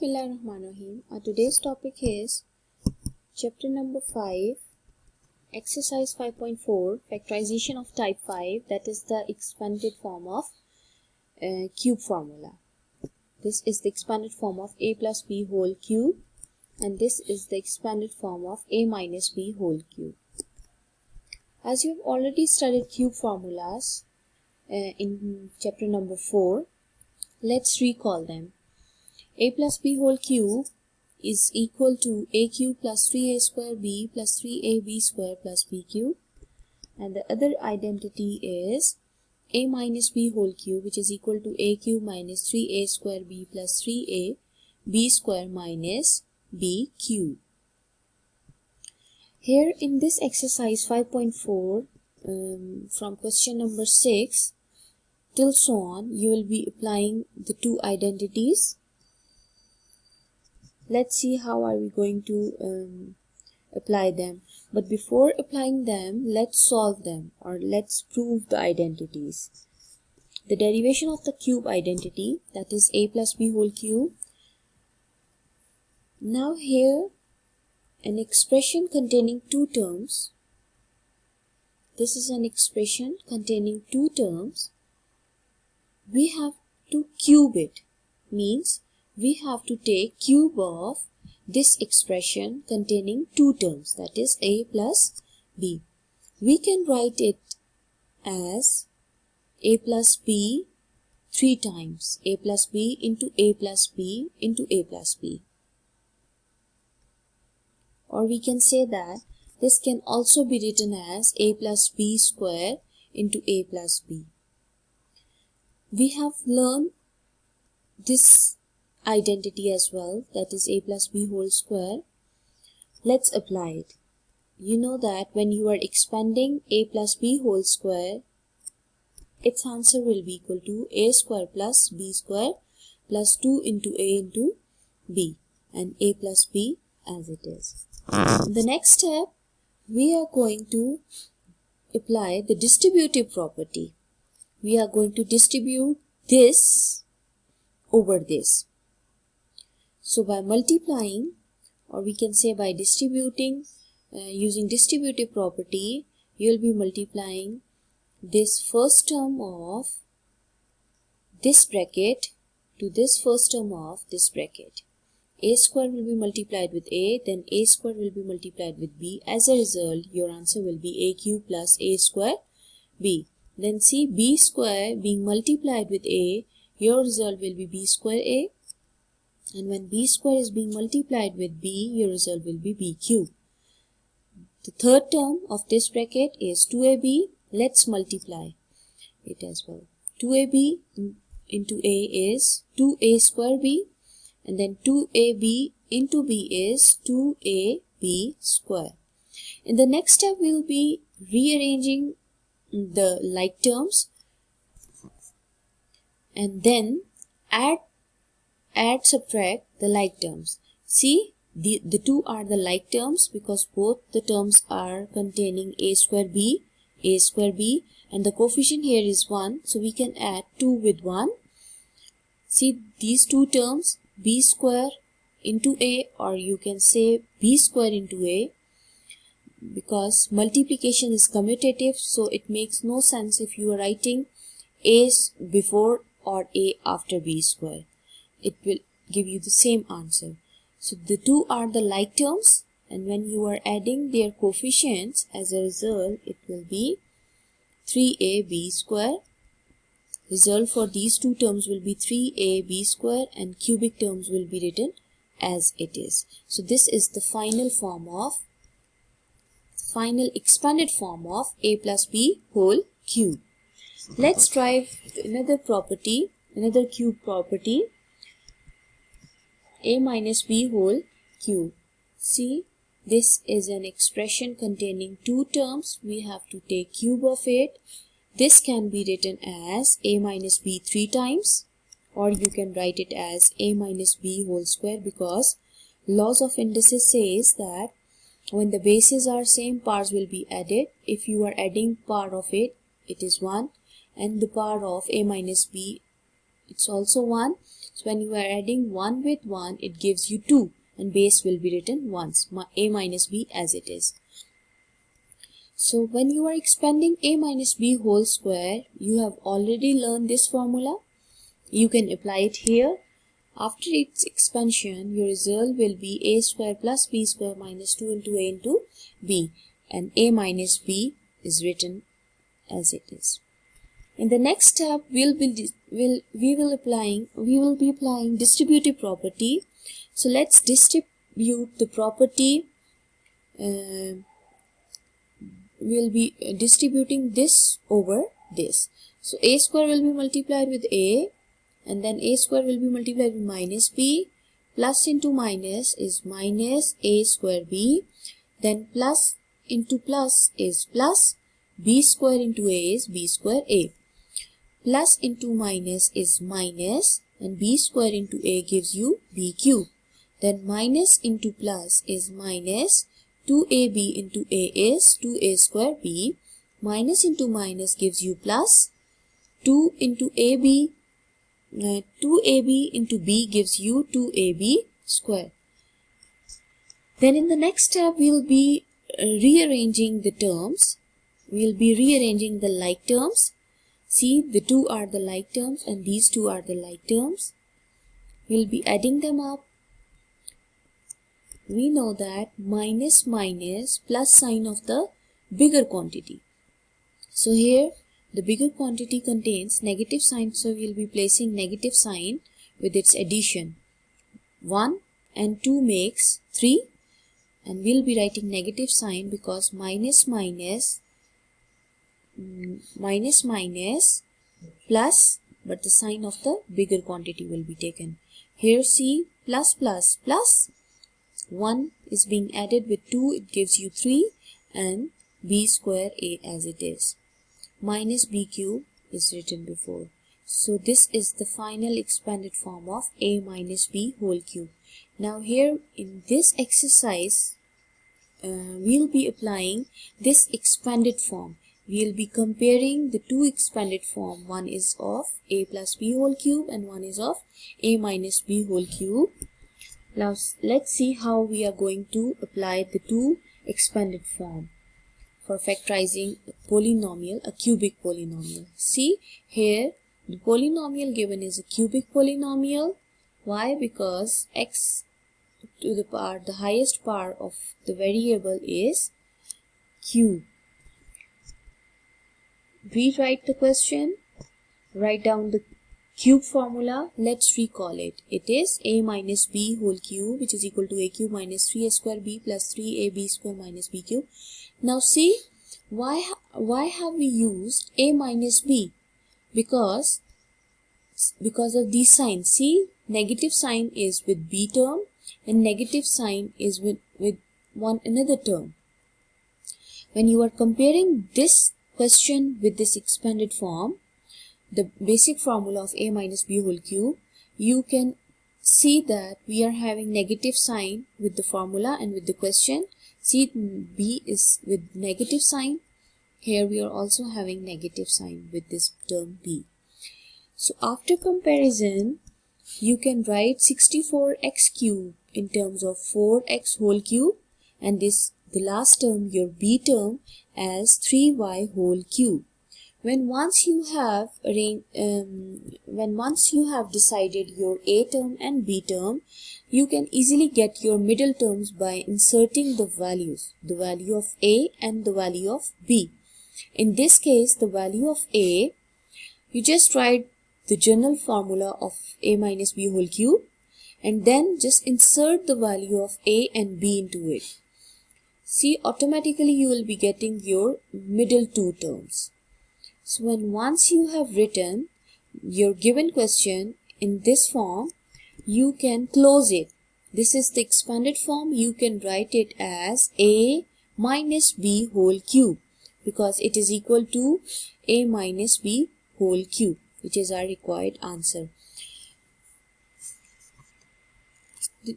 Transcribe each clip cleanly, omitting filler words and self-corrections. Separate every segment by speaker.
Speaker 1: Bismillahirrahmanirrahim. Our today's topic is chapter number 5, exercise 5.4, factorization of type 5, that is the expanded form of cube formula. This is the expanded form of a plus b whole cube, and this is the expanded form of a minus b whole cube. As you have already studied cube formulas in chapter number 4, let's recall them. A plus b whole cube is equal to a cube plus 3a square b plus 3ab square plus b cube, and the other identity is a minus b whole cube, which is equal to a cube minus 3a square b plus 3a b square minus b cube. Here in this exercise 5.4, from question number 6 till so on, you will be applying the two identities. Let's see how are we going to apply them. But before applying them, let's solve them, or let's prove the identities. The derivation of the cube identity, that is a plus b whole cube. Now here, an expression containing two terms. This is an expression containing two terms. We have to cube it, means we have to take cube of this expression containing two terms, that is a plus b. We can write it as a plus b 3 times, a plus b into a plus b into a plus b. Or we can say that this can also be written as a plus b square into a plus b. We have learned this identity as well, that is a plus b whole square. Let's apply it. You know that when you are expanding a plus b whole square, its answer will be equal to a square plus b square plus 2 into a into b, and a plus b as it is. In the next step, we are going to apply the distributive property. We are going to distribute this over this. So by multiplying, or we can say by distributing, using distributive property, you will be multiplying this first term of this bracket to this first term of this bracket. A square will be multiplied with a, then a square will be multiplied with b. As a result, your answer will be a cube plus a square b. Then see, b square being multiplied with a, your result will be b square a. And when b square is being multiplied with b, your result will be b cube. The third term of this bracket is 2ab. Let's multiply it as well. 2ab into a is 2a square b, and then 2ab into b is 2ab square. In the next step, we will be rearranging the like terms and then subtract the like terms. See, the two are the like terms because both the terms are containing a square b, and the coefficient here is 1, so we can add 2 with 1. See, these two terms, b square into a, or you can say b square into a, because multiplication is commutative, so it makes no sense if you are writing a before or a after b square. It will give you the same answer. So the two are the like terms, and when you are adding their coefficients, as a result, it will be 3ab square. Result for these two terms will be 3ab square, and cubic terms will be written as it is. So this is the final expanded form of a plus b whole cube. Let's try another property, another cube property, a minus b whole cube. See, this is an expression containing two terms. We have to take cube of it. This can be written as a minus b 3 times, or you can write it as a minus b whole square, because laws of indices says that when the bases are same, powers will be added. If you are adding power of it, it is 1, and the power of a minus b, it's also 1. So when you are adding 1 with 1, it gives you 2, and base will be written once, a minus b as it is. So when you are expanding a minus b whole square, you have already learned this formula. You can apply it here. After its expansion, your result will be a square plus b square minus 2 into a into b, and a minus b is written as it is. In the next step, we will be applying distributive property. So let's distribute the property. We'll be distributing this over this. So a square will be multiplied with a, and then a square will be multiplied with minus b. Plus into minus is minus a square b. Then plus into plus is plus. B square into a is b square a. Plus into minus is minus, and b square into a gives you b cube. Then minus into plus is minus. 2ab into a is 2a square b. Minus into minus gives you plus. 2 into ab, 2ab into b gives you 2ab square. Then in the next step, we'll be rearranging the terms. We'll be rearranging the like terms. See, the two are the like terms and these two are the like terms. We'll be adding them up. We know that minus minus plus sign of the bigger quantity. So here the bigger quantity contains negative sign, so we'll be placing negative sign with its addition. 1 and 2 makes 3, and we'll be writing negative sign because minus minus plus, but the sign of the bigger quantity will be taken. Here see, plus plus plus, 1 is being added with 2, it gives you 3, and b square a as it is. Minus b cube is written before. So this is the final expanded form of a minus b whole cube. Now here in this exercise, we'll be applying this expanded form. We'll be comparing the two expanded form. One is of a plus b whole cube and one is of a minus b whole cube. Now let's see how we are going to apply the two expanded form for factorizing a polynomial, a cubic polynomial. See here, the polynomial given is a cubic polynomial. Why? Because x to the power, the highest power of the variable is cube. Rewrite the question, write down the cube formula. Let's recall it. It is a minus b whole cube, which is equal to a cube minus 3a square b plus 3ab square minus b cube. Now see, why have we used a minus b? Because of these signs. See, negative sign is with b term and negative sign is with one another term. When you are comparing this question with this expanded form, the basic formula of a minus b whole cube, you can see that we are having negative sign with the formula and with the question. See, b is with negative sign. Here we are also having negative sign with this term b. So after comparison, you can write 64x cube in terms of 4x whole cube, and this the last term, your b term, as 3y whole cube. Once you have decided your a term and b term, you can easily get your middle terms by inserting the values, the value of a and the value of b. In this case, the value of a, you just write the general formula of a minus b whole cube and then just insert the value of a and b into it. See, automatically you will be getting your middle two terms. So once you have written your given question in this form, you can close it. This is the expanded form. You can write it as a minus b whole cube because it is equal to a minus b whole cube, which is our required answer.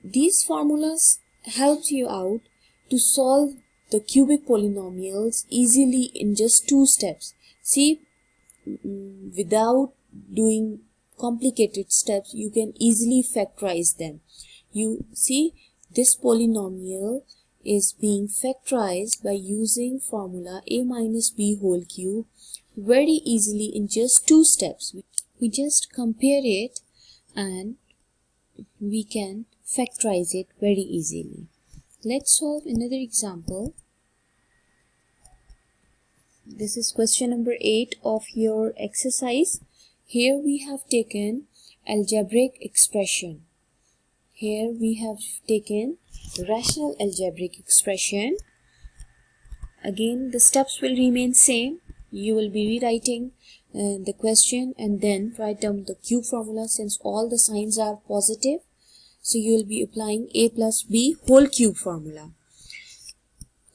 Speaker 1: These formulas helps you out to solve the cubic polynomials easily in just 2 steps. See, without doing complicated steps, you can easily factorize them. You see, this polynomial is being factorized by using formula a minus b whole cube very easily in just 2 steps. We just compare it and we can factorize it very easily. Let's solve another example. This is question number 8 of your exercise. Here we have taken algebraic expression. Here we have taken rational algebraic expression. Again, the steps will remain same. You will be rewriting the question and then write down the cube formula since all the signs are positive. So you will be applying a plus b whole cube formula.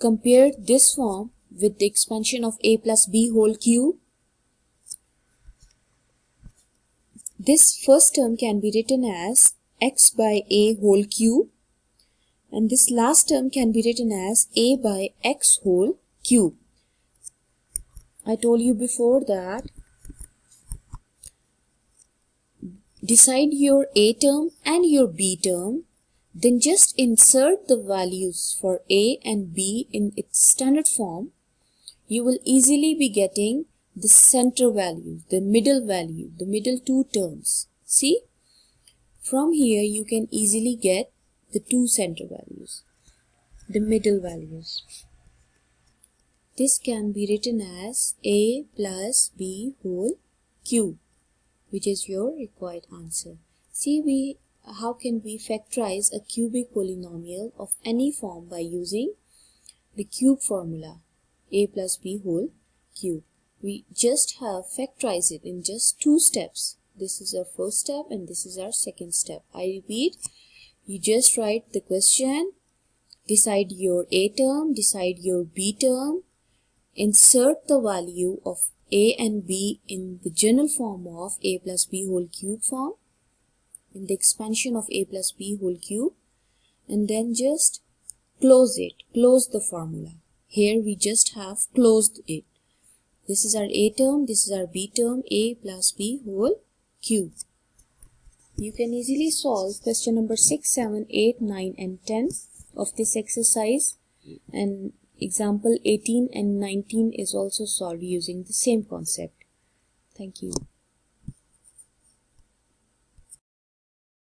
Speaker 1: Compare this form with the expansion of a plus b whole cube. This first term can be written as x by a whole cube, and this last term can be written as a by x whole cube. I told you before that decide your a term and your b term, then just insert the values for a and b in its standard form. You will easily be getting the center value, the middle 2 terms. See, from here you can easily get the 2 center values, the middle values. This can be written as a plus b whole cube, which is your required answer. See, how can we factorize a cubic polynomial of any form by using the cube formula, a plus b whole cube. We just have factorized it in just 2 steps. This is our first step and this is our second step. I repeat, you just write the question, decide your a term, decide your b term, insert the value of a and b in the general form of a plus b whole cube form, in the expansion of a plus b whole cube, and then just close it, close the formula. Here we just have closed it. This is our a term, this is our b term, a plus b whole cube. You can easily solve question number 6, 7, 8, 9 and 10 of this exercise, and example 18 and 19 is also solved using the same concept. Thank you.